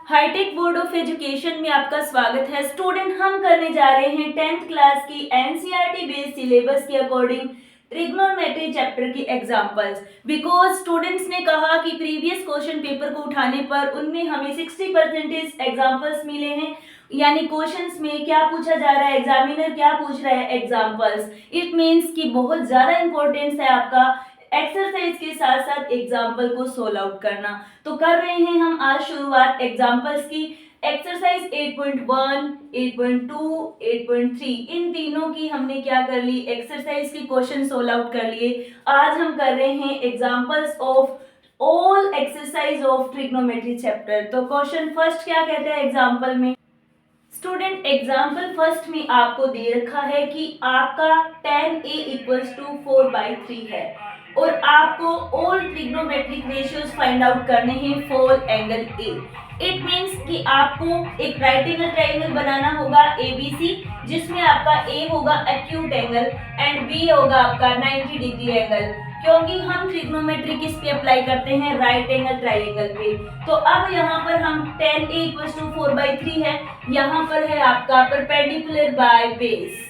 Hi tech board of education में आपका स्वागत है। स्टूडेंट, हम करने जा रहे हैं 10th क्लास की एनसीईआरटी बेस्ड सिलेबस के अकॉर्डिंग ट्रिग्नोमेट्री चैप्टर की एग्जांपल्स। बिकॉज स्टूडेंट्स ने कहा कि प्रीवियस क्वेश्चन पेपर को उठाने पर उनमें हमें 60% एग्जांपल्स मिले हैं, यानी क्वेश्चंस में क्या पूछा जा रहा है, एग्जामिनर क्या पूछ रहा है, एग्जांपल्स। इट मींस कि बहुत ज़्यादा इंपॉर्टेंस है आपका एक्सरसाइज के साथ साथ एग्जाम्पल को सोल्व आउट करना। तो कर रहे हैं हम आज शुरुआत एग्जाम्पल्स की। एक्सरसाइज 8.1, 8.2, 8.3 इन तीनों की हमने क्या कर ली, एक्सरसाइज के क्वेश्चन सोल्व आउट कर लिए। आज हम कर रहे हैं examples of all exercise of trigonometry chapter. तो क्वेश्चन फर्स्ट क्या कहते हैं एग्जाम्पल में। स्टूडेंट, एग्जाम्पल फर्स्ट में आपको दे रखा है कि आपका tan A इक्वल्स टू 4/3 है और आपको all trigonometric ratios find out करने हैं for angle A. It means कि आपको एक राइट एंगल ट्रायंगल बनाना होगा ABC, जिसमें आपका A होगा एक्यूट एंगल एंड B होगा आपका 90 डिग्री एंगल। क्योंकि हम ट्रिग्नोमेट्री किस पे अप्लाई करते हैं, राइट एंगल ट्रायंगल पे। तो अब यहाँ पर हम tan A इक्वल्स टू 4/3 है, यहाँ पर है आपका perpendicular by base.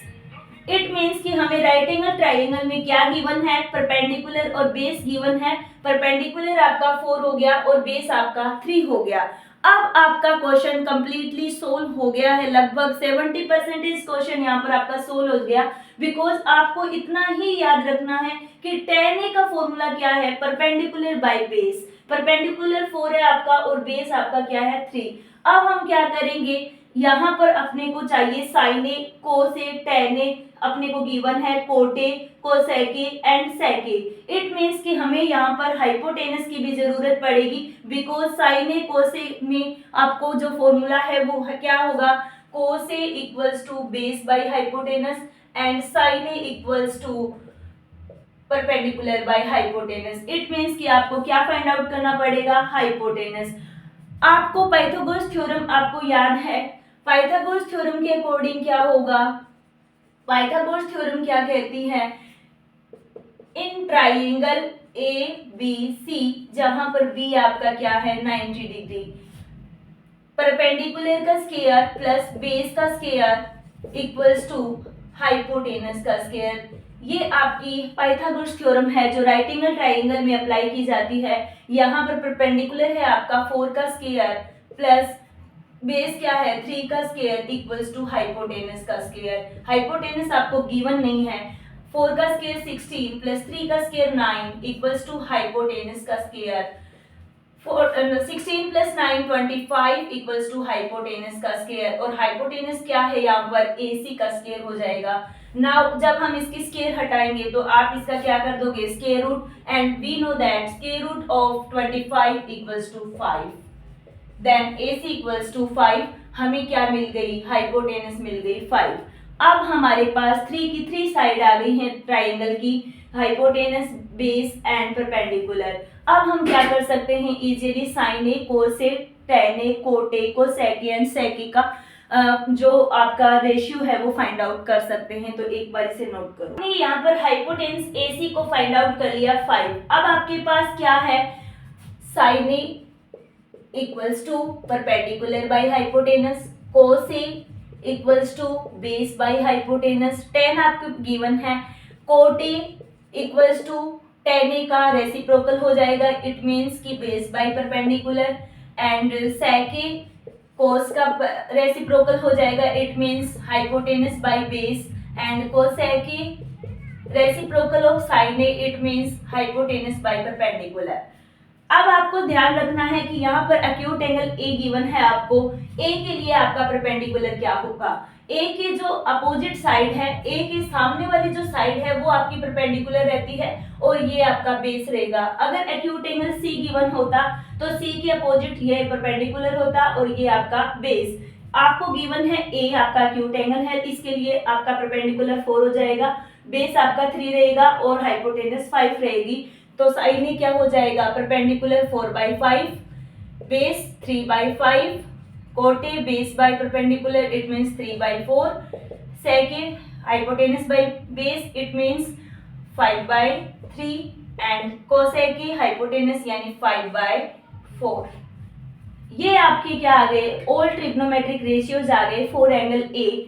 It means कि हमें राइट एंगल ट्रायंगल में क्या गिवन है, परपेंडिकुलर और बेस गिवन है। परपेंडिकुलर आपका 4 हो गया और बेस आपका 3 हो गया। अब आपका क्वेश्चन कंप्लीटली सोल्व हो गया है, लगभग 70% क्वेश्चन यहाँ पर आपका सोल्व हो गया। बिकॉज आपको इतना ही याद रखना है कि tan A का फॉर्मूला क्या है, परपेंडिकुलर बाय बेस। परपेंडिकुलर 4 है आपका और बेस आपका क्या है, 3। अब हम क्या करेंगे, यहाँ पर अपने को चाहिए साइन ए, कोस ए, टेन ए, अपने को गिवन है कोटे, कोसेके एंड सेके। इट मींस कि हमें यहाँ पर हाइपोटेनस की भी जरूरत पड़ेगी। बिकॉज साइन ए कोसे में आपको जो फॉर्मूला है वो क्या होगा, cos A equals to base by hypotenuse and sine A equals to perpendicular by hypotenuse. It means कि आपको क्या फाइंड आउट करना पड़ेगा, हाइपोटेनस। आपको पाइथागोरस थ्योरम आपको याद है। पाइथागोरस थ्योरम के अकॉर्डिंग क्या होगा, पाइथागोरस थ्योरम क्या कहती है, इन ट्राइंगल ABC जहां पर B आपका क्या है, 90 डिग्री, परपेंडिकुलर का स्क्वायर प्लस बेस का स्क्वायर इक्वल्स टू हाइपोटेनस का स्क्वायर। ये आपकी पाइथागोरस थ्योरम है जो राइट एंगल ट्रायंगल में अप्लाई की जाती है। यहाँ पर परपेंडिकुलर है आपका 4 का स्क्वायर प्लस बेस क्या है, 3 का स्क्वायर इक्वल्स टू हाइपोटेनस का स्क्वायर। हाइपोटेनस आपको गिवन नहीं है। 4 का स्क्वायर 16 प्लस 3 का स्क्वायर 9 इक्वल्स टू हाइपोटेनस का square. 16 plus 9 25 equals to hypotenuse का स्क्वायर। और हाइपोटेनस क्या है यहाँ पर, AC का स्क्वायर हो जाएगा। नाउ जब हम इसकी स्क्वायर हटाएंगे तो आप इसका क्या कर दोगे, square root, and we know that square root of 25 equals to 5। देन AC इक्वल्स टू 5, हमें क्या मिल गई, हाइपोटेनस मिल गई 5। अब हमारे पास 3 की 3 साइड आ गई हैं ट्राइंगल की, हाइपोटेनस, बेस एंड परपेंडिकुलर। अब हम क्या कर सकते हैं, इजीली साइन ए, कोस ए, टेन ए, कोटे, कोसेक एंड सेके का जो आपका रेशियो है वो फाइंड आउट कर सकते हैं। तो एक बार इसे नोट करो। हमने यहाँ पर हाइपोटेनस AC को फाइंड आउट कर लिया 5। अब आपके पास क्या है, sine A equals to perpendicular by hypotenuse, cos A equals to base by hypotenuse, tan आपको गिवन है, cot A equals to tan A का रेसिप्रोकल हो जाएगा, इट मींस कि base by perpendicular, and sec A cos का reciprocal हो जाएगा, it means hypotenuse by base, and cosec A reciprocal of sign A, it means hypotenuse by perpendicular. अब आपको ध्यान रखना है कि यहाँ पर एक्यूट एंगल A गिवन है आपको। A के लिए आपका परपेंडिकुलर क्या होगा, A के जो अपोजिट साइड है, A के सामने वाली जो साइड है वो आपकी परपेंडिकुलर रहती है और ये आपका बेस रहेगा। अगर एक्यूट एंगल C गिवन होता तो C के अपोजिट ये परपेंडिकुलर होता और ये आपका बेस। आपको गिवन है A आपका एक्यूट एंगल है, इसके लिए आपका परपेंडिकुलर 4 हो जाएगा, बेस आपका 3 रहेगा और हाइपोटेनस 5 रहेगी। तो साइन ए क्या हो जाएगा, perpendicular 4/5, base 3/5, cot base by perpendicular, it means 3/4, sec hypotenuse by base, it means 5/3, and cosec hypotenuse यानी 5/4। ये आपके क्या आ गए, ऑल ट्रिग्नोमेट्रिक रेशियोज आ गए for angle A,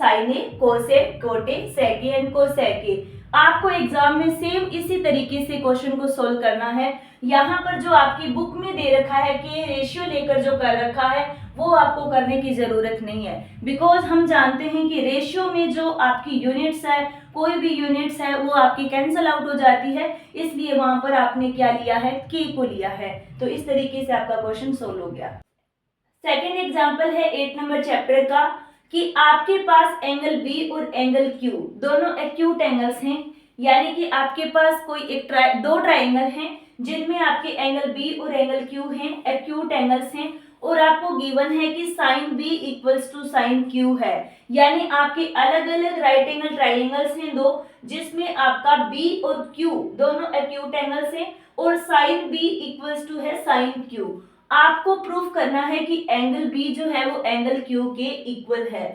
sine A, cosec, cot, sec and cosec ए। आपको एग्जाम में same इसी तरीके से क्वेश्चन को सोल्व करना है। यहाँ पर जो आपकी बुक में दे रखा है कि रेशियो लेकर जो कर रखा है वो आपको करने की जरूरत नहीं है, बिकॉज हम जानते हैं कि रेशियो में जो आपकी यूनिट्स है, कोई भी यूनिट्स है वो आपकी कैंसल आउट हो जाती है, इसलिए वहां पर आपने क्या लिया है, के को लिया है। तो इस तरीके से आपका क्वेश्चन सोल्व हो गया। सेकेंड एग्जाम्पल है 8 नंबर चैप्टर का कि आपके पास एंगल बी और एंगल क्यू दोनों एक्यूट एंगल्स हैं, यानी कि आपके पास कोई एक दो ट्राइंगल हैं जिनमें आपके एंगल बी और एंगल क्यू हैं, एक्यूट एंगल्स हैं, और आपको गिवन है कि sine B equals to sine Q है, यानी आपके अलग अलग राइट एंगल ट्राइंगल्स हैं दो, जिसमें आपका बी और क्यू दोनों एक्यूट एंगल्स हैं और साइन बी इक्वल्स टू है साइन क्यू। आपको प्रूफ करना है कि एंगल बी जो है वो एंगल क्यू के इक्वल है।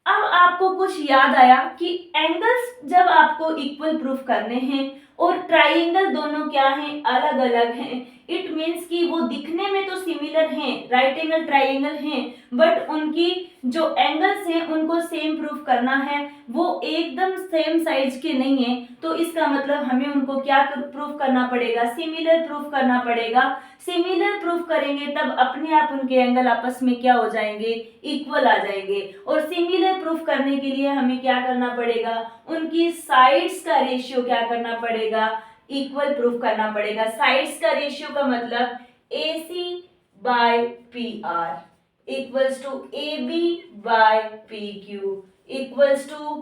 अब आपको कुछ याद आया कि एंगल्स जब आपको इक्वल प्रूफ करने हैं और ट्राइंगल दोनों क्या हैं, अलग अलग हैं, इट मीन्स कि वो दिखने में तो सिमिलर हैं, राइट एंगल ट्राइंगल हैं, बट उनकी जो एंगल्स हैं उनको सेम प्रूफ करना है, वो एकदम सेम साइज के नहीं है, तो इसका मतलब हमें उनको क्या प्रूफ करना पड़ेगा, सिमिलर प्रूफ करना पड़ेगा। सिमिलर प्रूफ करेंगे तब अपने आप उनके एंगल आपस में क्या हो जाएंगे, इक्वल आ जाएंगे। और सिमिलर प्रूफ करने के लिए हमें क्या करना पड़ेगा, उनकी साइड्स का रेशियो क्या करना पड़ेगा, इक्वल प्रूफ करना पड़ेगा। साइड्स का रेशियो का मतलब AC by PR equals to AB by PQ equals to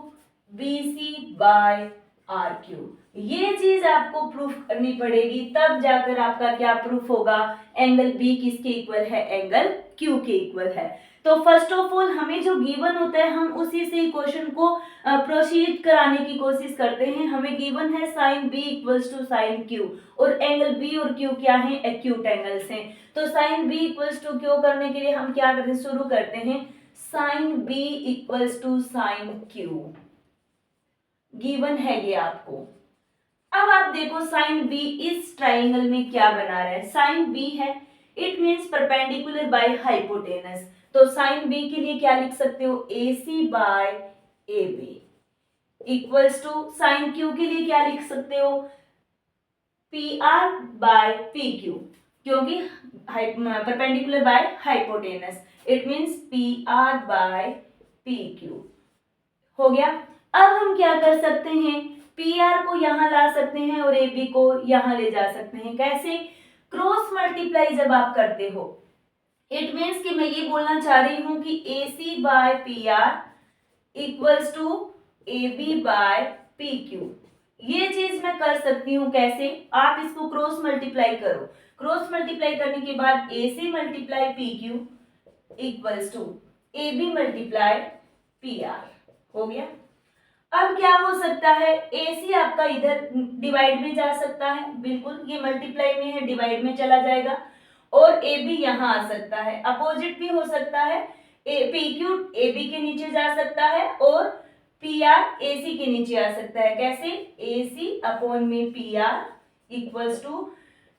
BC by RQ। ये चीज आपको प्रूफ करनी पड़ेगी, तब जाकर आपका क्या प्रूफ होगा, एंगल B किसके इक्वल है, एंगल Q के इक्वल है। तो फर्स्ट ऑफ ऑल हमें जो गिवन होता है हम उसी से क्वेश्चन को प्रोसीड कराने की कोशिश करते हैं। हमें गिवन है sine B equals to sine Q और एंगल B और Q क्या है, एक्यूट एंगल्स हैं। तो sine B equals to Q करने के लिए हम क्या करते हैं, शुरू करते हैं sine B equals to sine Q, given है ये आपको। अब आप देखो साइन बी इस ट्राइंगल में क्या बना रहा है, साइन बी है, it means perpendicular by hypotenuse. तो साइन बी के लिए क्या लिख सकते हो, AC by AB equals to sine Q के लिए क्या लिख सकते हो, PR बाय PQ, क्योंकि perpendicular by hypotenuse, it means PR by PQ। हो गया। अब हम क्या कर सकते हैं, PR को यहां ला सकते हैं और AB को यहां ले जा सकते हैं। कैसे, क्रॉस मल्टीप्लाई जब आप करते हो, इट मीन्स कि मैं ये बोलना चाह रही हूं कि AC by PR equals to AB by PQ। ये चीज मैं कर सकती हूँ कैसे, आप इसको क्रॉस मल्टीप्लाई करो, क्रॉस मल्टीप्लाई करने के बाद AC multiply PQ equals to AB multiply PR। हो गया। अब क्या हो सकता है, AC आपका इधर डिवाइड में जा सकता है, बिल्कुल ये मल्टीप्लाई में है, डिवाइड में चला जाएगा, और AB यहाँ आ सकता है, अपोजिट भी हो सकता है, PQ AB के नीचे जा सकता है और PR AC के नीचे आ सकता है। कैसे, AC अपॉन में PR equals to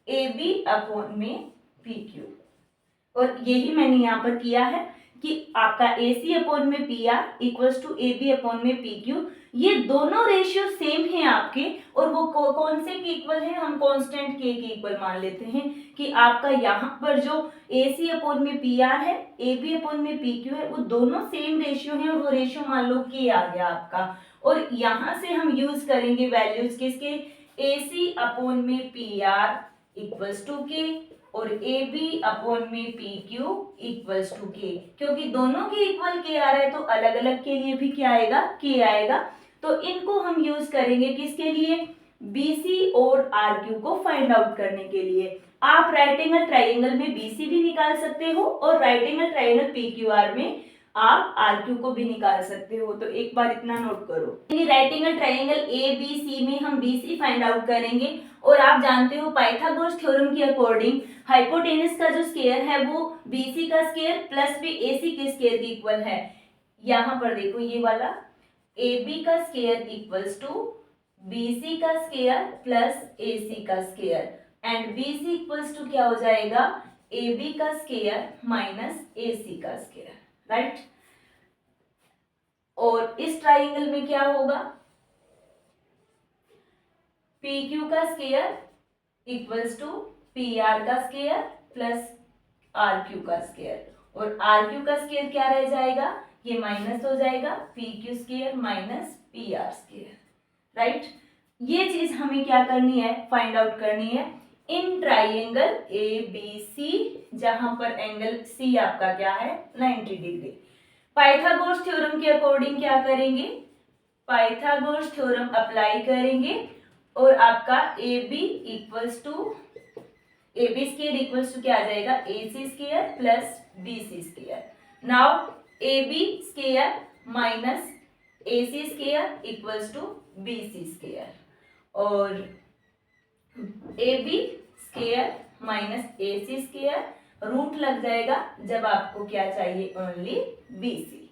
AB upon में PQ, और यही मैंने यहाँ पर किया है कि आपका AC अपॉन में PR equals to AB upon में PQ, ये दोनों रेशियो सेम हैं आपके, और वो कौन से के इक्वल है, हम कांस्टेंट K के इक्वल मान लेते हैं कि आपका यहाँ पर जो AC अपॉन में PR है, AB अपॉन में PQ है, वो दोनों सेम रेशियो हैं, और वो रेशियो मान लो K आ गया आपका, और यहाँ से हम यूज करेंगे वैल्यूज किसके, AC अपॉन में PR इक्वल्स टू K और AB अपॉन में PQ इक्वल्स टू K, क्योंकि दोनों के इक्वल K आ रहा है तो अलग अलग के लिए भी क्या आएगा, K आएगा। तो इनको हम यूज करेंगे किसके लिए, BC और RQ को फाइंड आउट करने के लिए। आप राइट एंगल ट्राइंगल में BC भी निकाल सकते हो और राइट एंगल ट्राइंगल PQR में आप RQ को भी निकाल सकते हो। तो एक बार इतना नोट करो, राइट एंगल ट्राइंगल ABC में हम BC फाइंड आउट करेंगे, और आप जानते हो पाइथागोरस थ्योरम के अकॉर्डिंग हाइपोटेनस का जो स्क्वायर है वो BC का स्क्वायर प्लस भी AC के स्क्वायर के इक्वल है। यहाँ पर देखो ये वाला AB का स्क्वायर इक्वल्स टू BC का स्क्वायर प्लस AC का square, and BC equals to क्या हो जाएगा, ए बी का स्क्वायर माइनस ए सी का स्क्वायर, राइट। और इस ट्राइंगल में क्या होगा, पी क्यू का square equals to P R का स्क्वायर प्लस आर क्यू का स्क्वायर, और आर क्यू का स्क्वायर क्या रह जाएगा, ये माइनस हो जाएगा, P Q square minus P R square, right. ये चीज हमें क्या करनी है, फाइंड आउट करनी है in triangle A B C, जहां पर एंगल सी आपका क्या है 90 डिग्री। पाइथागोरस थ्योरम के अकॉर्डिंग क्या करेंगे, पाइथागोरस थ्योरम अप्लाई करेंगे और आपका A B equals to A B square equals to क्या आ जाएगा, A C square plus B C square. Now A B square minus A C square equals to B C square, और A B square minus A C square root लग जाएगा जब आपको क्या चाहिए, ओनली बी सी,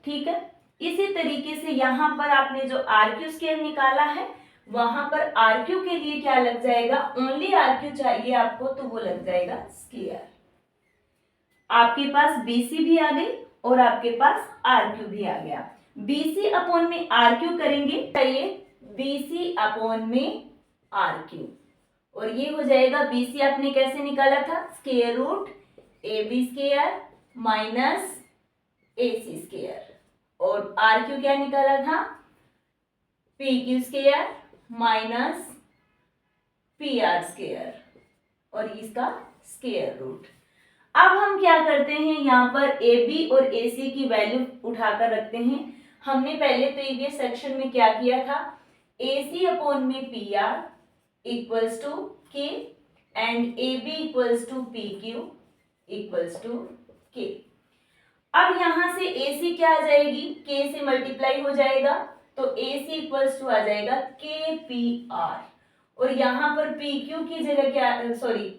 ठीक है। इसी तरीके से यहां पर आपने जो आर क्यू स्क्वायर निकाला है, वहां पर आर क्यू के लिए क्या लग जाएगा, ओनली आर क्यू चाहिए आपको, तो वो लग जाएगा स्क्वायर। आपके पास BC भी आ गई और आपके पास RQ भी आ गया। BC अपॉन में RQ करेंगे, चाहिए BC अपॉन में RQ, और ये हो जाएगा BC आपने कैसे निकाला था, square root AB square minus AC square, और RQ क्या निकाला था, PQ square minus PR square, और इसका स्क्वायर रूट। अब हम क्या करते हैं, यहाँ पर AB और AC की वैल्यू उठाकर रखते हैं। हमने पहले प्रीवियस सेक्शन में क्या किया था, AC अपॉन में PR equals to K and AB equals to PQ equals to K। अब यहां से AC क्या आ जाएगी, K से मल्टीप्लाई हो जाएगा, तो AC इक्वल्स टू आ जाएगा KPR, और यहां पर PQ की जगह क्या, सॉरी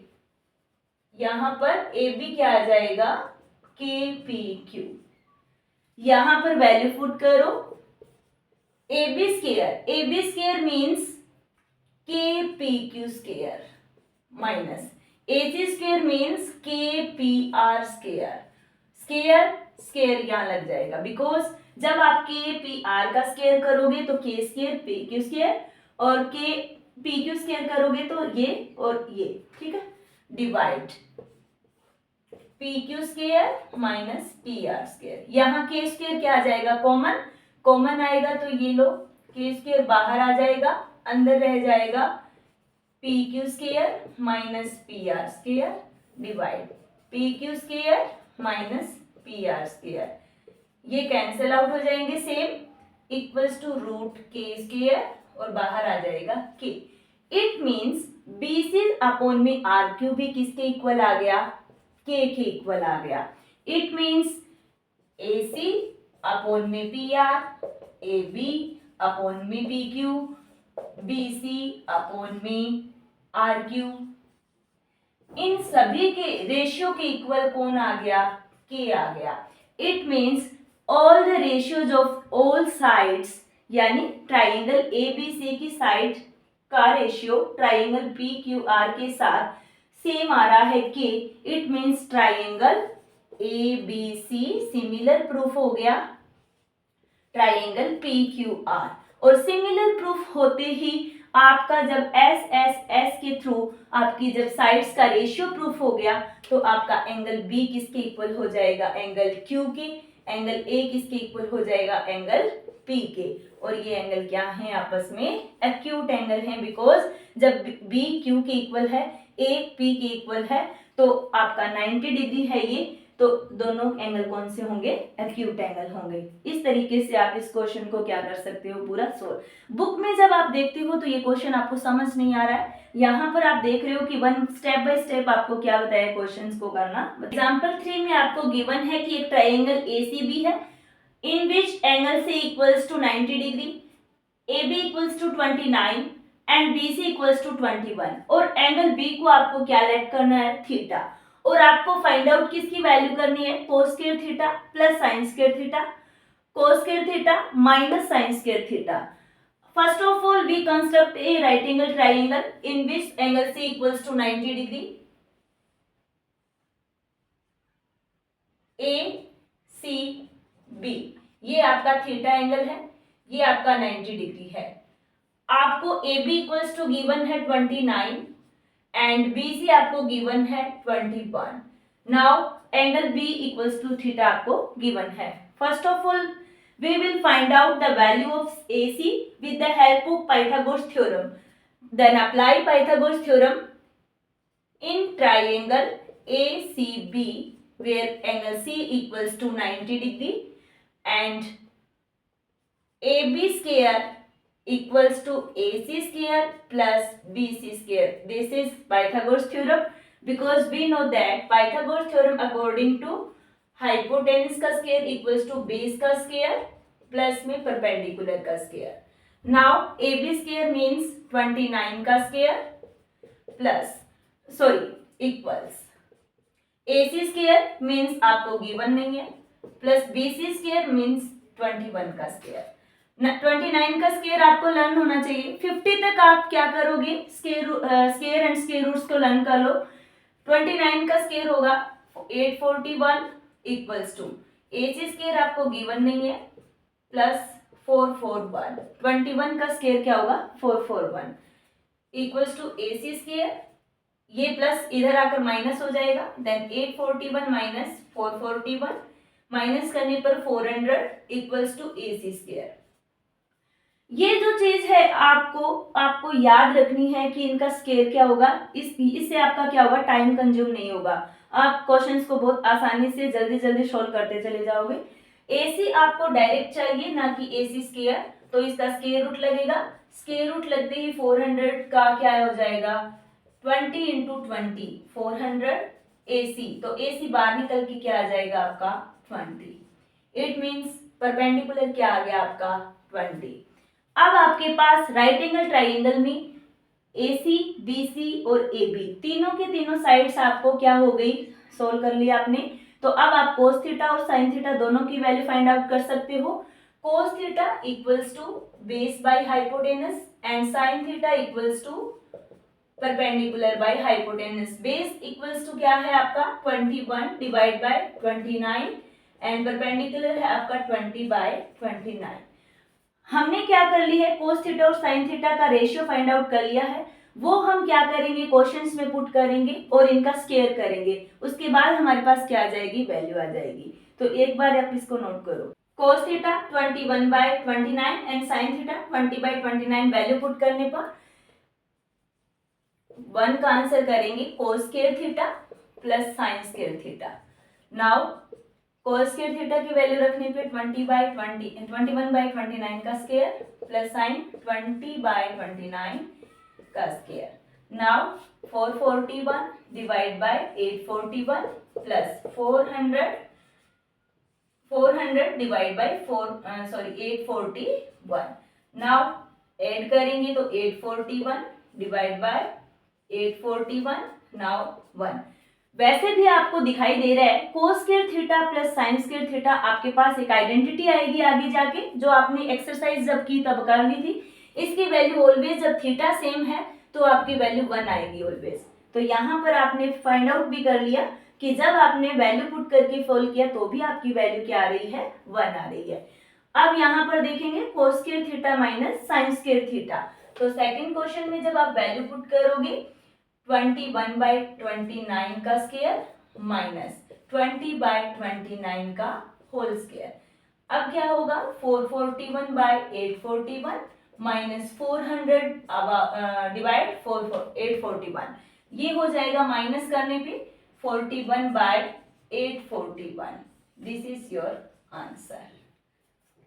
यहां पर AB क्या आ जाएगा, KPQ। यहां पर वैल्यू पुट करो, AB square means KPQ square minus AC square means KPR square. Square square यहां लग जाएगा, बिकॉज जब आप KPR का स्क्वायर करोगे तो K स्क्वायर PQ स्क्वायर, और KPQ स्क्वायर करोगे तो ये और ये, ठीक है। Divide PQ square minus PR square, यहाँ K स्क्वायर क्या आ जाएगा, कॉमन, कॉमन आएगा तो ये लो, K स्क्वायर बाहर आ जाएगा, अंदर रह जाएगा PQ square minus PR square divide PQ square minus PR square, ये कैंसिल आउट हो जाएंगे same, equals to root K square, और बाहर आ जाएगा K। It means BC upon में RQ भी किसके इक्वल आ गया, K के इक्वल आ गया। इट मीन्स AC अपॉन में PR, AB अपॉन में PQ, BC अपॉन में RQ, इन सभी के रेशियो के इक्वल कौन आ गया, K आ गया। It means all the ratios of all sides, यानी ट्राइंगल ABC की साइड का रेशियो ट्राइंगल PQR के साथ सेम आ रहा है K। It means triangle ABC similar proof हो गया ट्राइंगल PQR, और सिमिलर प्रूफ होते ही आपका जब S के थ्रू आपकी जब साइड्स का रेशियो प्रूफ हो गया, तो आपका एंगल B किसके इक्वल हो जाएगा, एंगल Q के, एंगल A किसके इक्वल हो जाएगा, एंगल P के, और ये एंगल क्या है, आपस में एक्यूट एंगल है, बिकॉज जब B Q के इक्वल है, A P के इक्वल है, तो आपका 90 डिग्री है ये, तो दोनों एंगल कौन से होंगे, एक्यूट एंगल होंगे। इस तरीके से आप इस क्वेश्चन को क्या कर सकते हो, पूरा सोल्व। बुक में जब आप देखते हो तो ये क्वेश्चन आपको समझ नहीं आ रहा है, यहाँ पर आप देख रहे हो कि वन स्टेप बाय स्टेप आपको क्या बताया क्वेश्चंस को करना। एग्जांपल 3 में आपको गिवन है कि एक ट्राइंगल ACB है, in which angle C equals to 90 degree, AB equals to 29 and BC equals to 21, और एंगल B को आपको क्या लेट करना है, थीटा, और आपको फाइंड आउट किसकी वैल्यू करनी है, cos square theta plus sine square theta, cos square theta minus sine square theta. First of all we construct a right angle triangle in which angle C equals to 90 degree, B, ये आपका theta angle है, ये आपका 90 degree है। आपको A B equals to given है 29 and B C आपको given है 21। Now angle B equals to theta आपको गिवन है। First of all we will find out the value of AC with the help of Pythagoras theorem. Then apply Pythagoras theorem in triangle ACB where angle C equals to 90 degree and AB square equals to AC square plus BC square. This is Pythagoras theorem because we know that Pythagoras theorem according to hypotenuse का square equals to base का square plus में perpendicular का square. Now A B square means 29 का square plus equals A C square means आपको given नहीं है plus B C square means 21 का square. 29 का स्क्वायर आपको लर्न होना चाहिए। 50 तक आप क्या करोगे, स्क्वायर एंड स्क्वायर रूट्स को लर्न कर लो। 29 का स्क्वायर होगा 841 equals to A C square आपको गिवन नहीं है प्लस 441। 21 का स्क्वायर क्या होगा 441 equals to A C square, ये प्लस इधर आकर माइनस हो जाएगा। देन 841 माइनस 441 माइनस करने पर 400 equals to A C square. ये जो चीज है आपको याद रखनी है कि इनका स्क्वायर क्या होगा। इससे आपका क्या होगा, टाइम कंज्यूम नहीं होगा। आप क्वेश्चंस को बहुत आसानी से जल्दी सॉल्व करते चले जाओगे। AC आपको डायरेक्ट चाहिए ना कि AC स्क्वायर, तो इसका स्क्वायर रूट लगेगा। स्क्वायर रूट लगते ही 400 का क्या हो जाएगा 20 इंटू 20 400 AC, तो AC बाहर निकल के क्या आ जाएगा आपका 20। इट मीन्स परपेंडिकुलर क्या आ गया आपका 20। अब आपके पास राइट एंगल ट्राइंगल में AC, BC और AB तीनों के तीनों साइड्स आपको क्या हो गई, सोल्व कर लिया आपने। तो अब आप कोस थीटा और साइन थीटा दोनों की वैल्यू फाइंड आउट कर सकते हो। Cos theta equals to base by hypotenuse and sine theta equals to perpendicular by hypotenuse. Base equals to क्या है आपका 21 डिवाइड बाय 29 एंड परपेंडिकुलर है आपका 20 बाय 29। हमने क्या कर ली है, कोस थीटा और साइन थीटा का रेशियो फाइंड आउट कर लिया है। वो हम क्या करेंगे, क्वेश्चंस में पुट करेंगे और इनका स्क्वायर करेंगे। उसके बाद हमारे पास क्या आ जाएगी, वैल्यू आ जाएगी। तो एक बार आप इसको नोट करो। Cos theta 21 by 29 and sine theta 20 by 29 value put करने पर 1 का आंसर करेंगे cos square theta plus sine square theta. Now cos square theta की वैल्यू रखने पे 21 बाय 29 का स्क्वायर प्लस साइन 20 बाय 29 का square. Now 441 divide by 841 plus 400 divide by 841। Now add करेंगे तो 841 डिवाइड बाय 841 नाउ 1। वैसे भी आपको दिखाई दे रहा है cos square theta plus sine square theta, आपके पास एक आइडेंटिटी आएगी आगे जाके, जो आपने एक्सरसाइज जब की तब कर ली थी। इसकी वैल्यू ऑलवेज जब थीटा सेम है तो आपकी वैल्यू 1 आएगी ऑलवेज। तो यहाँ पर आपने फाइंड आउट भी कर लिया कि जब आपने वैल्यू पुट करके सोल्व किया तो भी आपकी वैल्यू क्या आ रही है 1 आ रही है। अब यहाँ पर देखेंगे कोस square theta minus sine square theta. तो सेकंड क्वेश्चन में जब आप वैल्यू पुट करोगे 21 बाय 29 का स्क्वायर माइनस 20 बाय 29 का होल स्क्वायर। अब क्या होगा 441 बाय 841 माइनस 400 डिवाइड 841, ये हो जाएगा माइनस करने पे 41 by 841। This is your answer.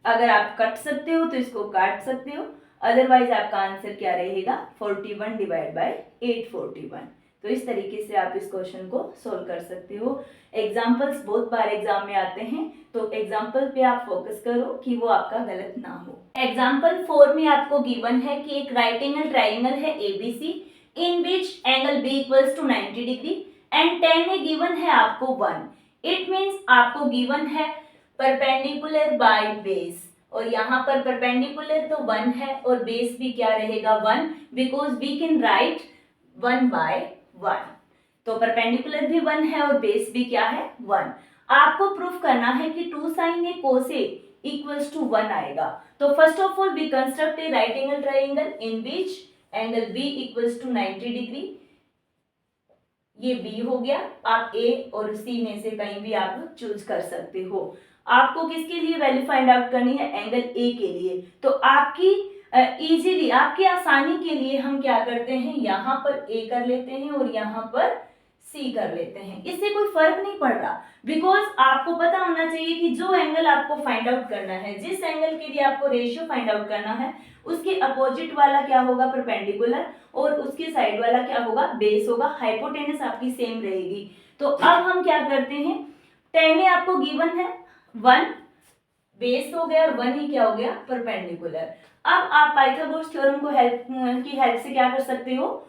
अगर आप कट सकते हो तो इसको काट सकते हो, अदरवाइज आपका आंसर क्या रहेगा 41 डिवाइड बाय 841। तो इस तरीके से आप इस क्वेश्चन को सोल्व कर सकते हो। एग्जाम्पल्स बहुत बार एग्जाम में आते हैं, तो एग्जाम्पल पे आप फोकस करो कि वो आपका गलत ना हो। एग्जाम्पल 4 में आपको गिवन है कि एक राइट एंगल ट्राइंगल है ABC in which angle B equals to 90 degree and tan A given है आपको 1। इट मीन्स आपको गिवन है परपेंडिकुलर बाय बेस, और यहाँ पर परपेंडिकुलर तो 1 है और बेस भी क्या रहेगा 1, because we can write 1 by 1। तो परपेंडिकुलर भी 1 है और बेस भी क्या है 1। आपको प्रूफ करना है कि 2 sin a cos a equals to 1 आएगा। तो first of all we construct a right angle triangle in which angle b equals to 90 degree. ये b हो गया, आप a और c में से कहीं भी आप चूज कर सकते हो। आपको किसके लिए वैल्यू फाइंड आउट करनी है? एंगल a के लिए। तो आपकी इजीली आपकी आसानी के लिए हम क्या करते हैं, यहाँ पर a कर लेते हैं और यहाँ पर c कर लेते हैं। इससे कोई फर्क नहीं पड़ रहा, बिकॉज आपको पता होना चाहिए कि जो एंगल आपको फाइंड आउट करना है, जिस एंगल के लिए आपको रेशियो फाइंड आउट करना है, उसके अपोजिट वाला क्या होगा? परपेंडिकुलर, और उसके साइड वाला क्या होगा? बेस होगा। हाइपोटेनस आपकी सेम रहेगी। तो अब हम क्या करते हैं, tan ए आपको गिवन है 1, बेस हो गया, और 1 ही क्या हो गया? परपेंडिकुलर। अब आप पाइथागोरस थ्योरम को की हेल्प से क्या कर सकते हो?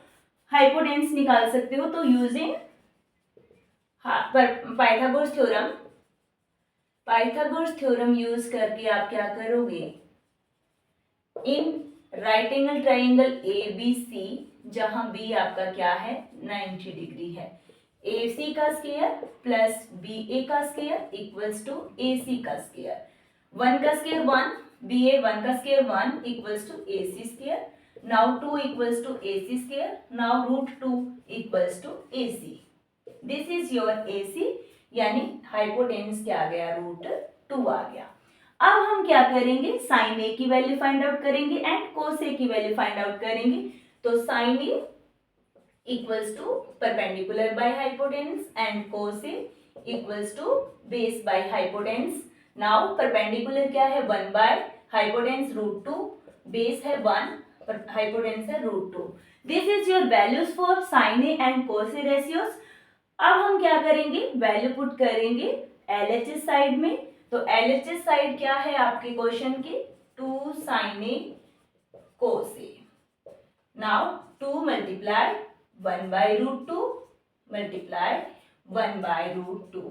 हाइपोटेनस निकाल सकते हो। तो यूजिंग पाइथागोरस थ्योरम यूज करके आप क्या करोगे? In right angle triangle A B C, जहां बी आपका क्या है? 90 डिग्री है, ए सी का स्क्वायर प्लस बी ए का square equals to A C का स्क्वायर। 1 का स्क्वायर 1, बी ए 1 का square 1 equals to A C square. Now 2 equals to A C square. Now root 2 equals to A C. This is your A C, यानी hypotenuse क्या आ गया? Root 2 आ गया। अब हम क्या करेंगे? साइन ए की वैल्यू फाइंड आउट करेंगे एंड कोस ए की वैल्यू फाइंड आउट करेंगे। तो sine A equals to perpendicular by hypotenuse and cos A equals to base by hypotenuse. Now perpendicular क्या है? 1 बाय हाइपोटेनस रूट 2, बेस है 1, hypotenuse है root 2। This is your values for sine A and cos A ratios. अब हम क्या करेंगे? Value put करेंगे LHS side में। तो एलएचएस साइड क्या है आपके क्वेश्चन की? 2 sin a cos a। Now 2 multiply 1 by root 2 multiply 1 by root 2।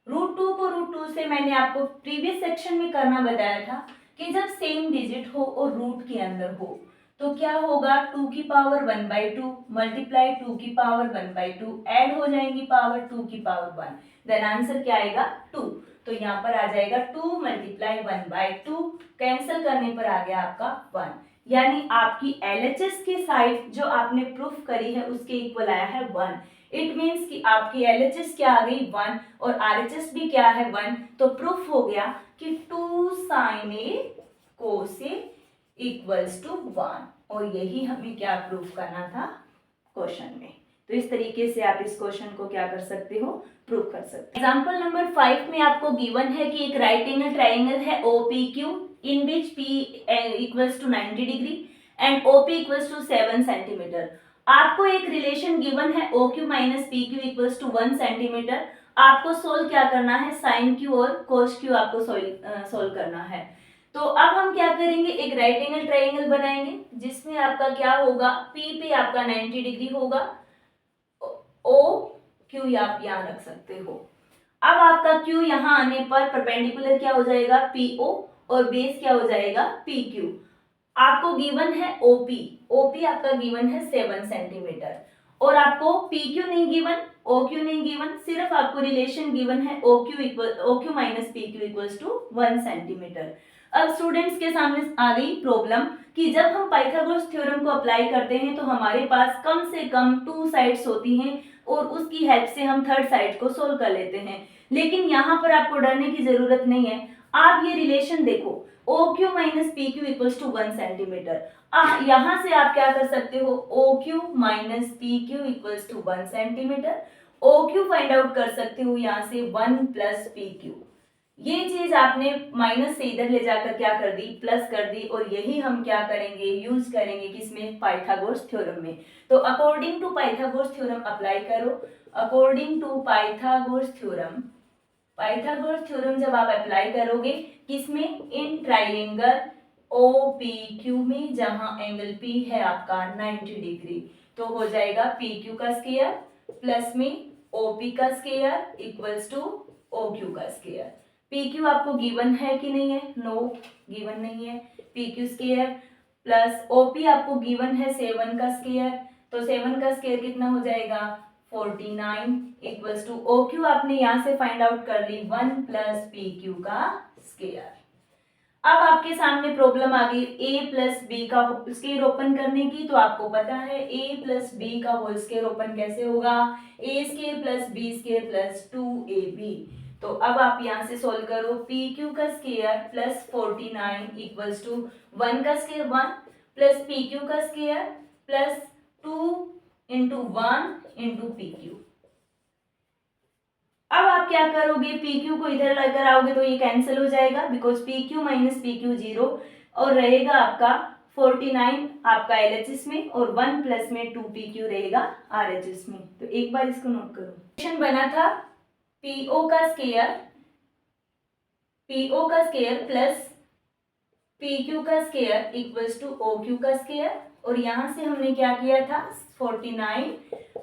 Root 2 को रूट 2 से मैंने आपको प्रीवियस सेक्शन में करना बताया था कि जब सेम डिजिट हो और रूट के अंदर हो तो क्या होगा? 2 की पावर 1 बाई 2 मल्टीप्लाई 2 की पावर 1 बाई 2, ऐड हो जाएंगी पावर 2 की पावर 1, देन आंसर क्या आएगा? 2। तो यहाँ पर आ जाएगा 2 मल्टीप्लाई 1 बाई 2, कैंसिल करने पर आ गया आपका 1। यानी आपकी एलएचएस की साइड जो आपने प्रूफ करी है उसके इक्वल आया है 1। इट मीन्स कि आपकी एलएचएस क्या आ गई? 1, और आरएचएस भी क्या है? 1। तो प्रूफ हो गया कि 2 sin a cos a equals to 1, और यही हमें क्या प्रूफ करना था क्वेश्चन में। तो इस तरीके से आप इस क्वेश्चन को क्या कर सकते हो? प्रूफ कर सकते हो। एग्जांपल नंबर 5 में आपको गिवन है कि एक राइट एंगल ट्राइंगल है OPQ in which P equals to 90 degree and OP equals to 7 centimetre. आपको एक रिलेशन गिवन है OQ minus PQ equals to 1 centimetre. आपको सोल्व क्या करना है? साइन Q और कोस Q आपको सोल्व करना है। तो अब हम क्या करेंगे? एक राइट एंगल ट्राइंगल बनाएंगे जिसमें आपका क्या होगा? P पे आपका 90 डिग्री होगा, O Q आप यहाँ रख सकते हो। अब आपका Q यहाँ आने पर परपेंडिकुलर क्या हो जाएगा? PO, और बेस क्या हो जाएगा? PQ। आपको गिवन है OP आपका गिवन है 7 सेंटीमीटर, और आपको PQ नहीं गिवन, OQ नहीं गिवन, सिर्फ आपको रिलेशन गिवन है OQ minus PQ equals to 1 centimetre. अब स्टूडेंट्स के सामने आ गई प्रॉब्लम कि जब हम पाइथागोरस थ्योरम को अप्लाई करते हैं तो हमारे पास कम से कम 2 साइड्स होती हैं और उसकी हेल्प से हम थर्ड साइड को सोल्व कर लेते हैं। लेकिन यहाँ पर आपको डरने की जरूरत नहीं है। आप ये रिलेशन देखो, OQ minus PQ equals to 1 centimetre. यहाँ से आप क्या कर सकते हो? OQ minus PQ equals to 1 centimetre. OQ find out कर सकते हो यहाँ से 1 प्लस PQ। ये चीज आपने माइनस से इधर ले जाकर क्या कर दी? प्लस कर दी, और यही हम क्या करेंगे? यूज करेंगे किसमें? पाइथागोरस थ्योरम में। तो according to Pythagoras theorem apply करो। अकॉर्डिंग टू पाइथागोरस थ्योरम जब आप अप्लाई करोगे किसमें? इन ट्राइंगल OPQ में, जहां एंगल P है आपका 90 डिग्री, तो हो जाएगा PQ का स्क्वायर प्लस में OP का स्क्वायर इक्वल्स टू OQ का स्क्वायर। PQ आपको गिवन है कि नहीं है? नो, गिवन नहीं है। PQ स्क्वायर प्लस OP आपको गिवन है 7 का स्क्वायर, तो 7 का स्क्वायर कितना हो जाएगा? 49 इक्वल्स टू ओ क्यू आपने यहाँ से फाइंड आउट कर ली 1 प्लस पी क्यू का स्केयर। अब आपके सामने प्रॉब्लम आ गई a प्लस बी का स्केयर ओपन करने की। तो आपको पता है a प्लस बी का होल स्केयर ओपन कैसे होगा, a square plus B square plus 2ab। तो अब आप यहाँ से सोल्व करो, पी क्यू का स्केयर प्लस 49 इक्वल्स टू 1 का स्केयर 1 प्लस पी क्यू का square plus 2 into 1 into P Q. अब आप क्या करोगे, पी क्यू को इधर लेकर आओगे तो ये कैंसिल हो जाएगा, because P Q minus P Q 0 और रहेगा आपका 49 आपका एलएचएस में और 1 प्लस में 2 पी क्यू रहेगा आरएचएस में। तो एक बार इसको नोट करो, क्वेश्चन बना था पीओ का स्केयर प्लस पी क्यू का square equals to O Q का स्केयर। और यहां से हमने क्या किया था, 49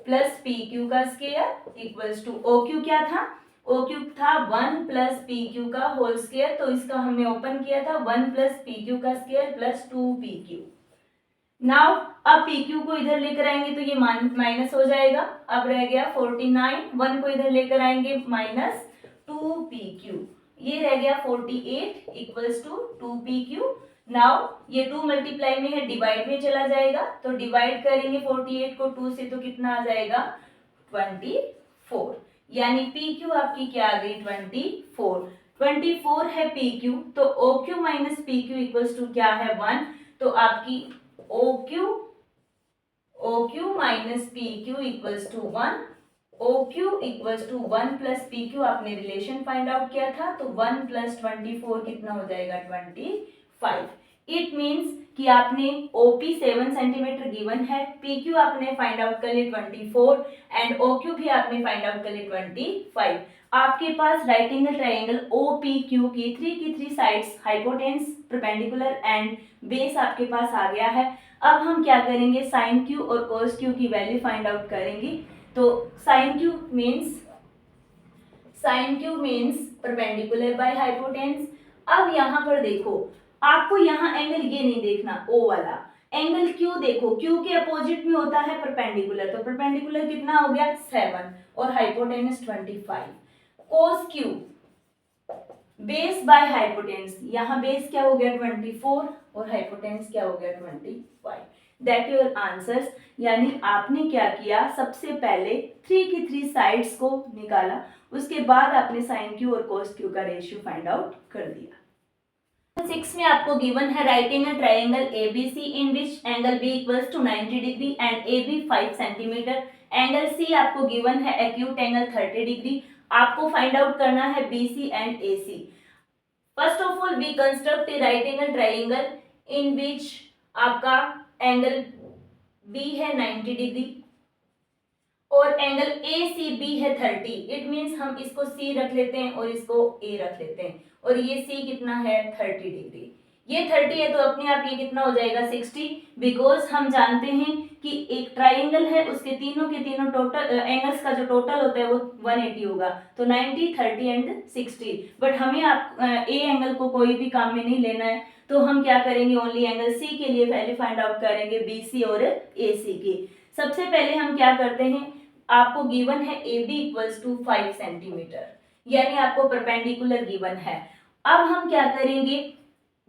प्लस पी क्यू का square equals to O Q क्या था, ओ क्यू था 1 प्लस पी क्यू का होल स्केयर। तो इसका हमने ओपन किया था 1 प्लस पी क्यू का square plus 2 P Q. Now अब पी क्यू को इधर लेकर आएंगे तो ये माइनस हो जाएगा। अब रह गया 49, 1 को इधर लेकर आएंगे माइनस 2 पी क्यू, ये रह गया 48 equals to 2 P Q. Now ये 2 मल्टीप्लाई में है, डिवाइड में चला जाएगा। तो डिवाइड करेंगे 48 को 2 से तो कितना आ जाएगा 24, यानी पी क्यू आपकी क्या आ गई 24 है पी क्यू। तो O Q minus P Q equals to क्या है 1। तो आपकी O Q minus P Q equals to 1, O Q equals to 1 plus P Q आपने रिलेशन फाइंड आउट किया था। तो 1 प्लस 24 कितना हो जाएगा 25। इट मीन्स कि आपने ओपी 7 सेंटीमीटर गिवन है, पी क्यू आपने फाइंड आउट कर लिए 24 एंड ओ क्यू भी आपने फाइंड आउट कर लिए 25। आपके पास right angle triangle O P Q की 3 sides hypotenuse perpendicular and base आपके पास आ गया है। अब हम क्या करेंगे, साइन क्यू और कोस क्यू की वैल्यू फाइंड आउट करेंगे। तो sine Q means perpendicular by hypotenuse. अब यहाँ पर देखो, आपको यहाँ एंगल ये नहीं देखना ओ वाला एंगल, क्यू देखो, क्यू के अपोजिट में होता है परपेंडिकुलर। तो परपेंडिकुलर कितना हो गया 7 और हाइपोटेनस 25। कोस क्यू बेस बाय हाइपोटेन्स, यहाँ बेस क्या हो गया 24 और हाइपोटेन्स क्या हो गया 25। That your answers. यानी आपने क्या किया, सबसे पहले 3 साइड्स को निकाला, उसके बाद आपने साइन क्यू और कोस क्यू का रेशियो फाइंड आउट कर दिया। 6 में आपको गिवन है right angle triangle ABC in which angle B equals to 90 degree and AB 5 centimetre. Angle C आपको गिवन है एक्यूट एंगल 30 डिग्री। आपको फाइंड आउट करना है BC and AC। First of all we construct a right angle triangle in which आपका angle B है 90 degree और angle ACB है 30। It means हम इसको C रख लेते हैं और इसको A रख लेते हैं और ये C कितना है 30 डिग्री। ये 30 है तो अपने आप ये कितना हो जाएगा 60, बिकॉज हम जानते हैं कि एक ट्राइंगल है उसके तीनों के तीनों टोटल एंगल्स का जो टोटल होता है वो 180 होगा। तो 90, 30 एंड 60। बट हमें आप A एंगल को कोई भी काम में नहीं लेना है, तो हम क्या करेंगे, ओनली एंगल C के लिए वैल्यू फाइंड आउट करेंगे BC और AC की। सबसे पहले हम क्या करते हैं, आपको गिवन है AB इक्वल्स टू 5 सेंटीमीटर, यानी आपको परपेंडिकुलर गिवन है। अब हम क्या करेंगे,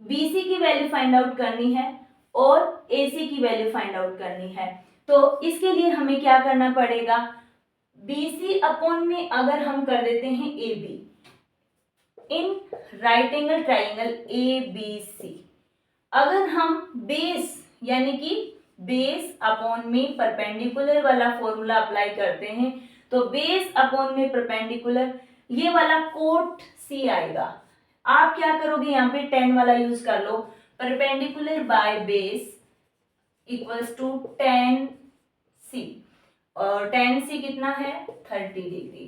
BC की वैल्यू फाइंड आउट करनी है और AC की वैल्यू फाइंड आउट करनी है। तो इसके लिए हमें क्या करना पड़ेगा, BC अपॉन में अगर हम कर देते हैं AB इन राइट एंगल ट्राइंगल ABC, अगर हम बेस यानी कि बेस अपॉन में परपेंडिकुलर वाला फॉर्मूला अप्लाई करते हैं तो बेस अपॉन में परपेंडिकुलर ये वाला कोट C आएगा। आप क्या करोगे, यहाँ पे 10 वाला यूज कर लो, perpendicular by base equals to 10C और 10C कितना है 30 डिग्री।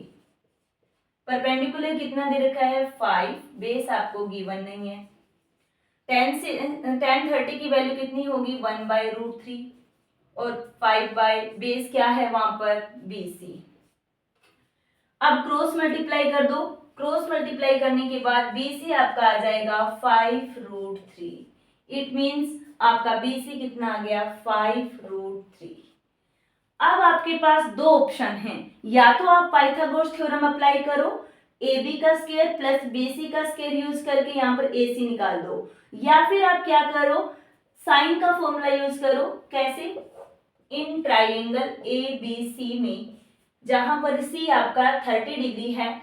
परपेंडिकुलर कितना दे रखा है 5, बेस आपको गिवन नहीं है। 10 30 की वैल्यू कितनी होगी 1/√3 और 5 बेस क्या है वहां पर BC। अब क्रॉस मल्टीप्लाई कर दो, क्रॉस मल्टीप्लाई करने के बाद BC आपका आ जाएगा 5√3। इट मींस आपका BC कितना आ गया 5√3। अब आपके पास दो ऑप्शन हैं, या तो आप पाइथागोरस थ्योरम अप्लाई करो, AB का स्क्वायर प्लस BC का स्क्वायर यूज करके यहाँ पर AC निकाल दो, या फिर आप क्या करो, साइन का फॉर्मूला यूज करो। कैसे? इन ट्राइंगल ABC में जहां पर C आपका 30 डिग्री है,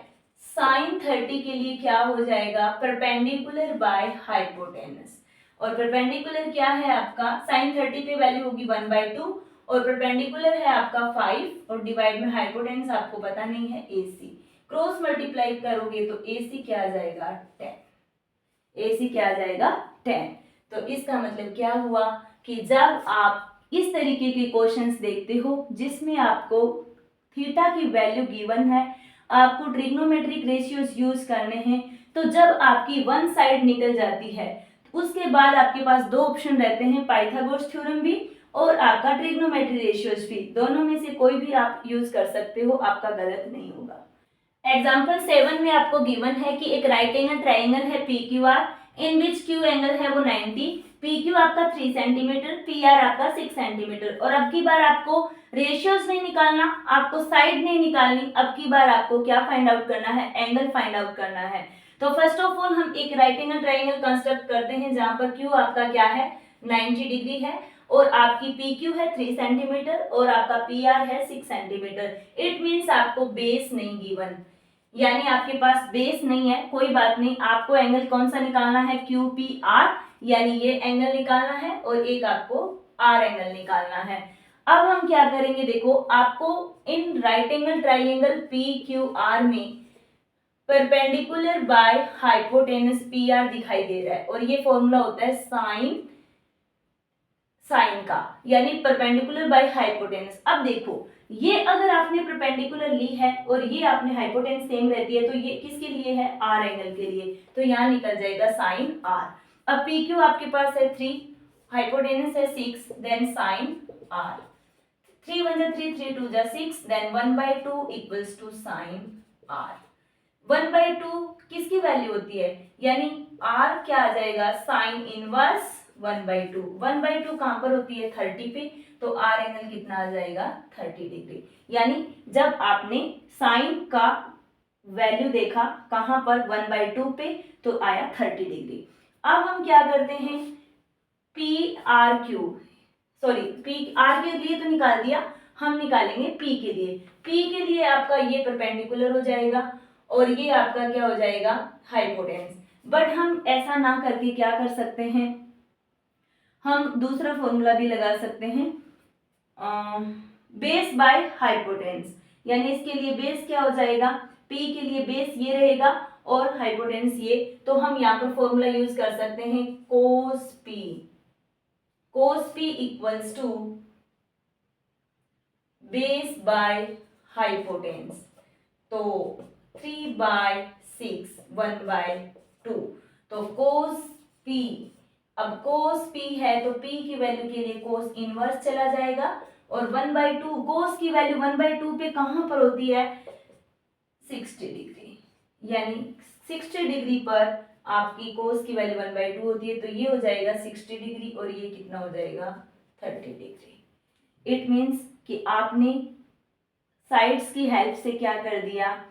साइन 30 के लिए क्या हो जाएगा, परपेंडिकुलर बाय हाइपोटेनस। और परपेंडिकुलर क्या है आपका, साइन 30 पे वैल्यू होगी 1/2 और परपेंडिकुलर है आपका 5 और डिवाइड में हाइपोटेनस आपको पता नहीं है AC। क्रॉस मल्टीप्लाई करोगे तो AC क्या आ जाएगा 10। AC क्या आ जाएगा 10। तो इसका मतलब क्या हुआ कि जब आप इस तरीके के क्वेश्चंस देखते हो जिसमें आपको थीटा की वैल्यू गिवन है, आपको ट्रिग्नोमेट्रिक रेशियोज यूज करने हैं, तो जब आपकी वन साइड निकल जाती है उसके बाद आपके पास दो ऑप्शन रहते हैं, पाइथागोरस थ्योरम भी और आपका ट्रिग्नोमेट्री रेशियोज भी। दोनों में से कोई भी आप यूज कर सकते हो, आपका गलत नहीं होगा। एग्जाम्पल 7 में आपको गिवन है कि एक राइट एंगल ट्राइंगल है PQR इन विच Q एंगल है वो 90, PQ आपका 3 सेंटीमीटर, PR आपका 6 सेंटीमीटर। और अब की बार आपको रेशियोज नहीं निकालना, आपको साइड नहीं निकालनी, अब की बार आपको क्या फाइंड आउट करना है, एंगल फाइंड आउट करना है। तो फर्स्ट ऑफ ऑल हम एक राइट एंगल ट्राइंगल कंस्ट्रक्ट करते हैं जहां पर Q आपका क्या है 90 डिग्री है और आपकी PQ है 3 सेंटीमीटर और आपका PR है 6 सेंटीमीटर। इट मीन्स आपको बेस नहीं गिवन, यानी आपके पास बेस नहीं है, कोई बात नहीं, आपको एंगल कौन सा निकालना है, QPR, यानी ये एंगल निकालना है और एक आपको R एंगल निकालना है। अब हम क्या करेंगे, देखो आपको इन राइट एंगल ट्राइंगल PQR में परपेंडिकुलर बाय हाइपोटेनस PR दिखाई दे रहा है और ये फॉर्मूला होता है साइन का, यानी परपेंडिकुलर बाय हाइपोटेनस। अब देखो ये अगर आपने परपेंडिकुलर ली है और ये आपने हाइपोटेनस सेम रहती है तो ये किसके लिए है, R एंगल के लिए, तो यहाँ निकल जाएगा साइन R। अब PQ आपके पास है 3, हाइपोटेनस है 6, देन साइन R। 3 1 जा 3, 3 2 जा 6, then 1/2 equals to sine R। 1/2 किसकी वैल्यू होती है, यानी R क्या आ जाएगा, साइन इनवर्स 1/2। 1/2 कहां पर होती है, 30 पे, तो R एंगल कितना आ जाएगा 30 डिग्री। यानी जब आपने साइन का वैल्यू देखा कहां पर 1/2 पे तो आया 30 डिग्री। अब हम क्या करते हैं, PRQ, सॉरी PR के लिए तो निकाल दिया, हम निकालेंगे P के लिए। P के लिए आपका ये परपेंडिकुलर हो जाएगा और ये आपका क्या हो जाएगा, हाइपोटेनस। बट हम ऐसा ना करके क्या कर सकते हैं, हम दूसरा फॉर्मूला भी लगा सकते हैं, बेस बाय हाइपोटेनस, यानी इसके लिए बेस क्या हो जाएगा, P के लिए बेस ये रहेगा और हाइपोटेनस ये, तो हम यहाँ पर फॉर्मूला यूज कर सकते हैं cos P equals to base by hypotenuse, तो 3/6 1/2, तो cos P, अब cos P है तो P की वैल्यू के लिए cos इनवर्स चला जाएगा और 1/2, cos की वैल्यू 1/2 पे कहां पर होती है, 60 डिग्री, यानी 60 डिग्री पर आपकी cos की वैल्यू 1/2 होती है, तो ये हो जाएगा 60 डिग्री और ये कितना हो जाएगा 30 डिग्री। इट मीन्स कि आपने साइड्स की हेल्प से क्या कर दिया,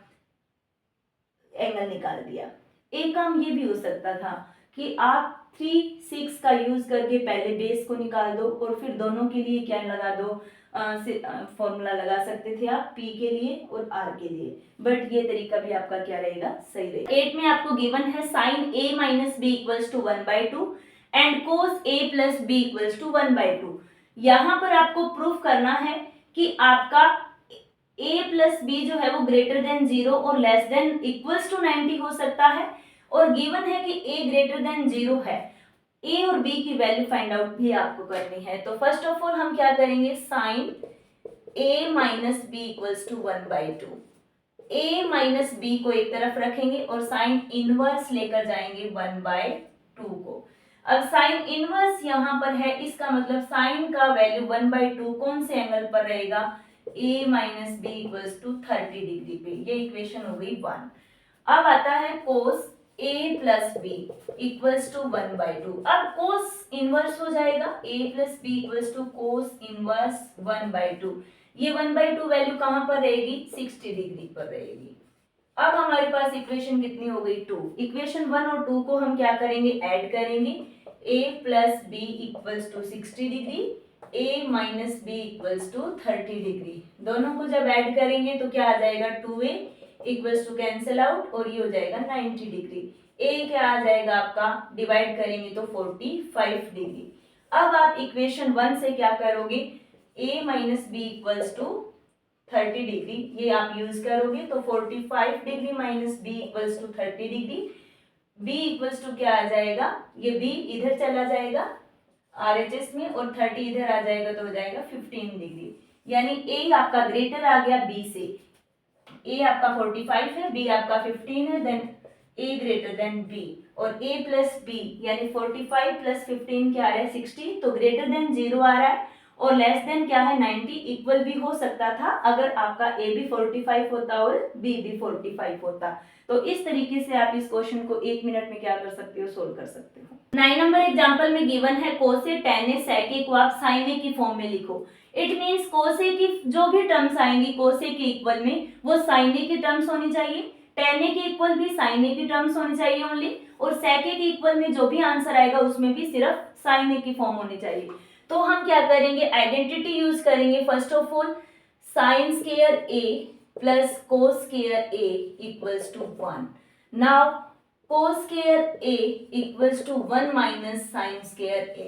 एंगल निकाल दिया। एक काम ये भी हो सकता था कि आप 3 6 का यूज करके पहले बेस को निकाल दो और फिर दोनों के लिए क्या लगा दो, फॉर्मूला लगा सकते थे आप P के लिए और R के लिए, बट ये तरीका भी आपका क्या रहेगा, सही रहेगा। 8 में आपको गिवन है sine A minus B equals to 1/2 and cos A plus B equals to 1/2। यहाँ पर आपको प्रूफ करना है कि आपका A प्लस बी जो है वो ग्रेटर देन 0 और लेस देन इक्वल्स टू 90 हो सकता है, और गिवन है कि A ग्रेटर देन 0 है, A और B की वैल्यू फाइंड आउट भी आपको करनी है। तो फर्स्ट ऑफ ऑल हम क्या करेंगे, sine A minus B equals to 1/2, A minus B को एक तरफ रखेंगे और साइन इनवर्स लेकर जाएंगे 1/2 को। अब साइन इनवर्स यहाँ पर है, इसका मतलब साइन का वैल्यू 1/2 कौन से एंगल पर रहेगा, A minus B equals to 30 degree पे, ये इक्वेशन हो गई 1। अब आता है cos A plus B equals to 1/2। अब कोस इनवर्स हो जाएगा, A plus B equals to cos inverse 1/2, ये 1/2 वैल्यू कहाँ पर रहेगी, 60 डिग्री पर रहेगी। अब हमारे पास इक्वेशन कितनी हो गई, 2। इक्वेशन 1 और 2 को हम क्या करेंगे, ऐड करेंगे। a plus B equals to 60 degree, a minus B equals to 30 degree. दोनों को जब ऐड करेंगे तो क्या आ जाएगा, 2a equals to cancel out और ये हो जाएगा 90 डिग्री। a क्या आ जाएगा आपका, डिवाइड करेंगे तो 45 डिग्री। अब आप इक्वेशन 1 से क्या करोगे, a minus B equals to 30 degree, ये आप यूज करोगे तो 45 degree minus B equals to 30 degree, b equals to क्या आ जाएगा, ये b इधर चला जाएगा RHS में और 30 इधर आ जाएगा तो हो जाएगा 15 डिग्री। यानी a आपका ग्रेटर आ गया b से, a आपका 45 है, b आपका 15 है, then a greater than b, और a प्लस b यानी 45 प्लस 15 क्या आ रहा है, 60, तो ग्रेटर देन 0 आ रहा है और लेस देन क्या है, 90। इक्वल भी हो सकता था अगर आपका a भी 45 होता और b भी 45 होता। तो इस तरीके से आप इस क्वेश्चन को 1 मिनट में क्या कर सकते हो, सोल्व कर सकते हो। 9 नंबर एग्जांपल में गिवन है cos a tan a sec a को आप sin a की फॉर्म में लिखो। इट मींस cos a की जो भी टर्म्स आएंगी cos a के इक्वल में वो sin a की टर्म्स होनी चाहिए, tan a के इक्वल भी sin a की टर्म्स होनी चाहिए ओनली, और sec a के इक्वल में जो भी आंसर आएगा उसमें भी सिर्फ sin a की फॉर्म होनी चाहिए। तो हम क्या करेंगे, आइडेंटिटी यूज करेंगे। First of all sine square a plus cos square a equals to 1। Now cos square a equals to 1 minus sine square a,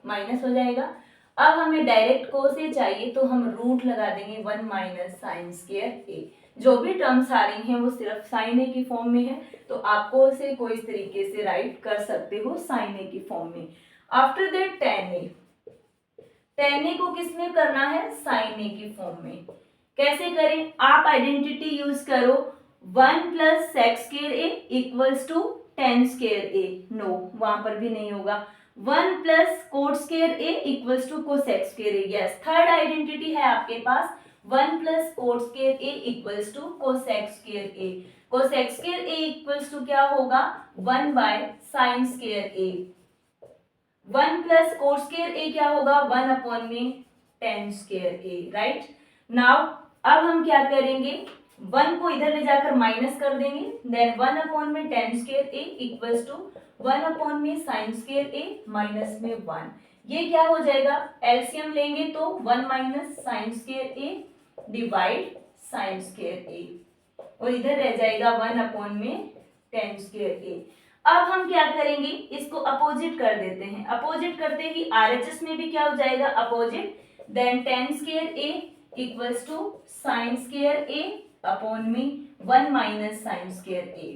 minus हो जाएगा। अब हमें डायरेक्ट कोस a चाहिए तो हम रूट लगा देंगे 1 माइनस साइन स्क्वायर a। जो भी टर्म्स आ रही हैं वो सिर्फ साइन a की फॉर्म में है, तो आपको इसे कोई इस तरीके से राइट कर सकते हो साइन a की फॉर्म में। आफ्टर दैट tan a को किस में करना है, sin a की फॉर्म में। कैसे करें, आप आइडेंटिटी यूज करो 1 plus sec square a equals to tan square a। No, वहां पर भी नहीं होगा। 1 plus cot square a equals to cosec square a। Yes, third identity है आपके पास 1 plus cot square a equals to cosec square a। cosec square a equals to क्या होगा, 1 by sin square a। 1 plus cot square a क्या होगा, 1 upon में tan square ए, right. Now अब हम क्या करेंगे, 1 को इधर ले जाकर माइनस कर देंगे, देन 1 अपॉन में tan square A equals to 1 upon में sin स्क्वायर ए माइनस में 1। ये क्या हो जाएगा, एलसीएम लेंगे तो 1 minus sin square A divide sin square ए, और इधर रह जाएगा 1 अपॉन में tan स्क्वायर ए। अब हम क्या करेंगे, इसको अपोजिट कर देते हैं। अपोजिट करते ही आरएचएस में भी क्या हो जाएगा, opposite, then tan square a equals to sin square a upon में 1 माइनस sin स्क्वायर a।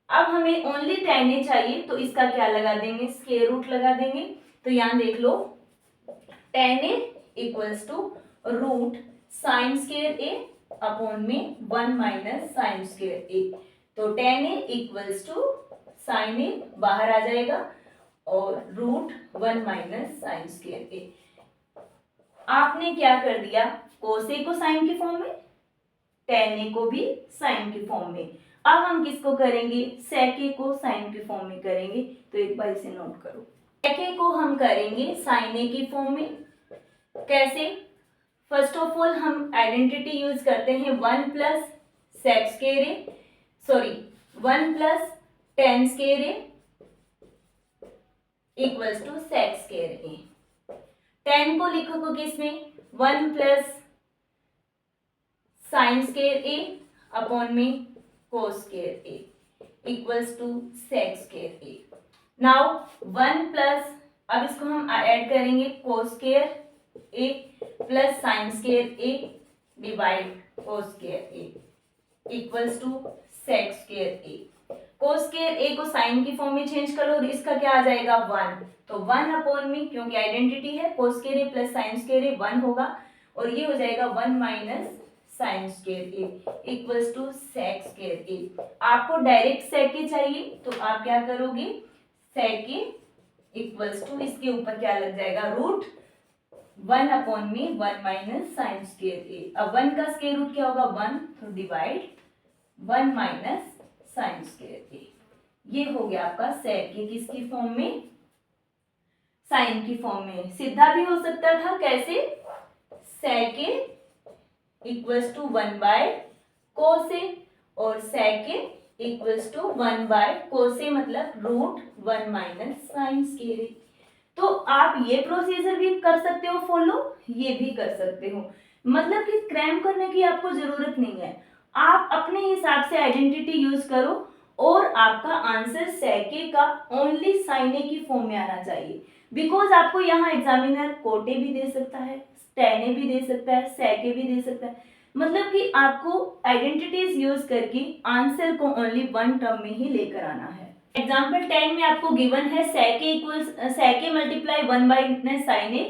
अब हमें ओनली tan a चाहिए तो इसका क्या लगा देंगे, स्क्वायर रूट लगा देंगे। तो यहाँ देख लो tan a equals to root sin square a upon में 1 माइनस sin स्क्वायर a। तो tan a equals to sine a बाहर आ जाएगा और root 1 minus sine square a. आपने क्या कर दिया, कोस ए को साइन की फॉर्म में, tan ए को भी साइन की फॉर्म में। अब हम किसको करेंगे, sec ए को साइन की फॉर्म में करेंगे। तो एक बार इसे नोट करो, sec ए को हम करेंगे साइन ए की फॉर्म में। कैसे, फर्स्ट ऑफ ऑल हम आइडेंटिटी यूज करते हैं 1 plus sec square A, sorry 1 plus tan square A equals to sec square A. tan को लिखो किस में, 1 plus sin square A upon में cos square A equals to sec square A. Now 1 plus, अब इसको हम ऐड करेंगे cos square A plus sin square A divide cos square A equals to sec square A. cos square a को sin की form में change कर लो और इसका क्या आ जाएगा 1, तो 1 अपॉन में, क्योंकि आइडेंटिटी है cos square a plus sin square a 1 होगा, और ये हो जाएगा 1 minus sin square a equals to sec square a। आपको डायरेक्ट sec a चाहिए तो आप क्या करोगे, sec a इक्वल्स टू इसके ऊपर क्या लग जाएगा, रूट 1 अपॉन में 1 माइनस sin स्क्वायर a। अब 1 का स्क्वायर रूट क्या होगा 1, तो डिवाइड 1 माइनस साइन स्क्वायर ए। ये हो गया आपका sec ए किसकी फॉर्म में, साइन की फॉर्म में। सीधा भी हो सकता था, कैसे, sec A equals to 1/cos A और sec A equals to 1/cos A मतलब √1 - sin square A। तो आप ये प्रोसीजर भी कर सकते हो फॉलो, ये भी कर सकते हो, मतलब कि क्रैम करने की आपको जरूरत नहीं है। आप अपने हिसाब से आइडेंटिटी यूज करो और आपका आंसर सेके का ओनली साइन ए की फॉर्म में आना चाहिए। बिकॉज आपको यहाँ एग्जामिनर कोटे भी दे सकता है, स्टेने भी दे सकता है, सेके भी दे सकता है, मतलब कि आपको आइडेंटिटीज यूज करके आंसर को ओनली वन टर्म में ही लेकर आना है। एग्जाम्पल 10 में आपको गिवन है सेके मल्टीप्लाई 1 - sin ए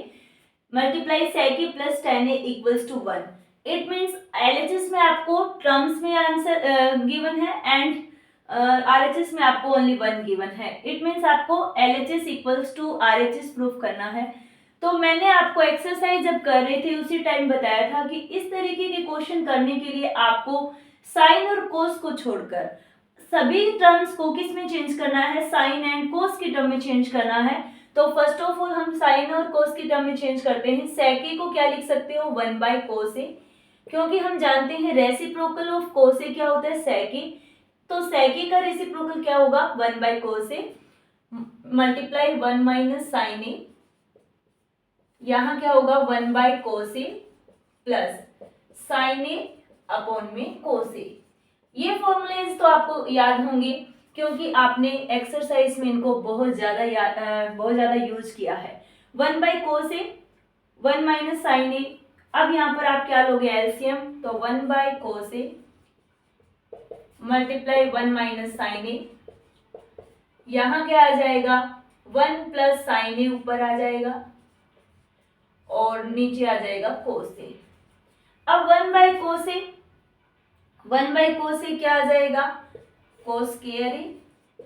multiply sec plus tan a equals to 1। It means LHS में आपको टर्म्स में आंसर गिवन है एंड आरएचएस में आपको ओनली 1 गिवन है। इट मीन्स आपको LHS equals to RHS proof करना है। तो मैंने आपको एक्सरसाइज जब कर रहे थे उसी टाइम बताया था कि इस तरीके के क्वेश्चन करने के लिए आपको साइन और कोस को छोड़कर सभी टर्म्स को किस में चेंज करना है, साइन एंड कोस की टर्म में चेंज करना है। तो फर्स्ट ऑफ ऑल हम साइन और कोस की टर्म में चेंज करते हैं। सेके को क्या लिख सकते हो 1/cos A, क्योंकि हम जानते हैं रेसिप्रोकल ऑफ cos A क्या होता है सेके, तो सेके का रेसिप्रोकल क्या होगा 1/cos A multiply 1 - sin A, यहाँ क्या होगा 1/cos A plus sin A upon में cos A। ये फॉर्मूलेज तो आपको याद होंगे क्योंकि आपने एक्सरसाइज में इनको बहुत ज्यादा यूज किया है। 1/cos A 1 - sin A। अब यहाँ पर आप क्या लोगे एलसीएम, तो 1/cos A multiply 1 - sin A, यहाँ क्या आ जाएगा 1 प्लस sin A ऊपर आ जाएगा और नीचे आ जाएगा cos A। अब 1/cos A क्या आ जाएगा cos square A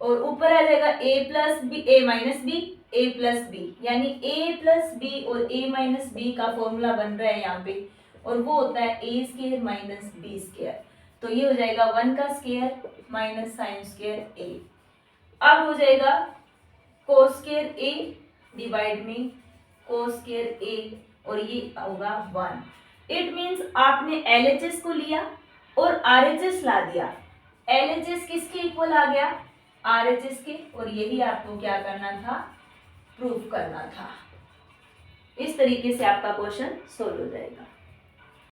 और ऊपर आ जाएगा a plus B a minus B a plus B, यानी a प्लस बी और a माइनस बी का फॉर्मूला बन रहा है यहाँ पे और वो होता है a square minus B square. तो ये हो जाएगा 1 का square minus sine square a। अब हो जाएगा cos स्क्वायर a डिवाइड में cos स्क्वायर a और ये होगा 1। इट मीन्स आपने LHS को लिया और RHS ला दिया। LHS किसके इक्वल आ गया RHS के, और यही आपको क्या करना था प्रूफ करना था। इस तरीके से आपका क्वेश्चन सोल्व हो जाएगा।